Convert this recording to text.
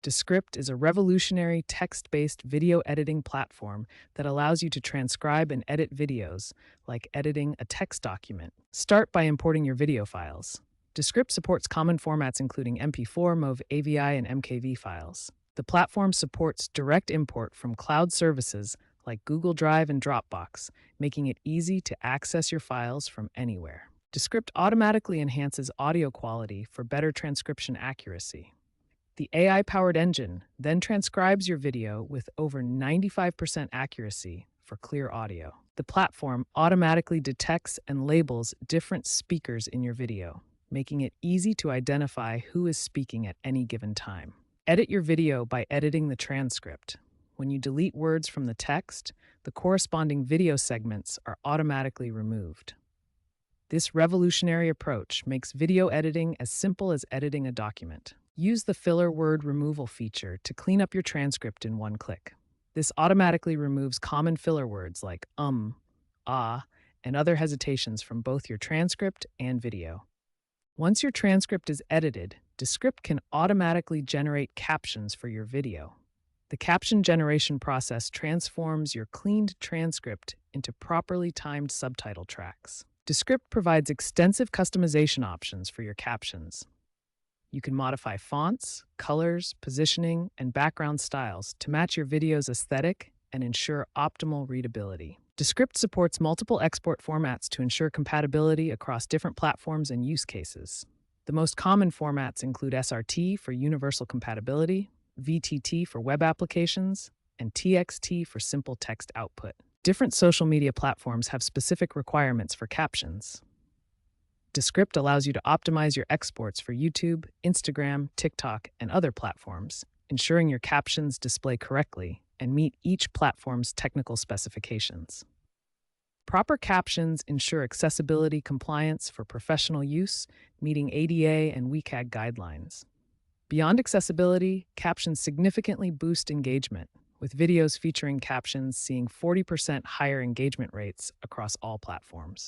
Descript is a revolutionary text-based video editing platform that allows you to transcribe and edit videos, like editing a text document. Start by importing your video files. Descript supports common formats including MP4, MOV, AVI, and MKV files. The platform supports direct import from cloud services like Google Drive and Dropbox, making it easy to access your files from anywhere. Descript automatically enhances audio quality for better transcription accuracy. The AI-powered engine then transcribes your video with over 95% accuracy for clear audio. The platform automatically detects and labels different speakers in your video, making it easy to identify who is speaking at any given time. Edit your video by editing the transcript. When you delete words from the text, the corresponding video segments are automatically removed. This revolutionary approach makes video editing as simple as editing a document. Use the filler word removal feature to clean up your transcript in one click. This automatically removes common filler words like ah, and other hesitations from both your transcript and video. Once your transcript is edited, Descript can automatically generate captions for your video. The caption generation process transforms your cleaned transcript into properly timed subtitle tracks. Descript provides extensive customization options for your captions. You can modify fonts, colors, positioning, and background styles to match your video's aesthetic and ensure optimal readability. Descript supports multiple export formats to ensure compatibility across different platforms and use cases. The most common formats include SRT for universal compatibility, VTT for web applications, and TXT for simple text output. Different social media platforms have specific requirements for captions. Descript allows you to optimize your exports for YouTube, Instagram, TikTok, and other platforms, ensuring your captions display correctly and meet each platform's technical specifications. Proper captions ensure accessibility compliance for professional use, meeting ADA and WCAG guidelines. Beyond accessibility, captions significantly boost engagement, with videos featuring captions seeing 40% higher engagement rates across all platforms.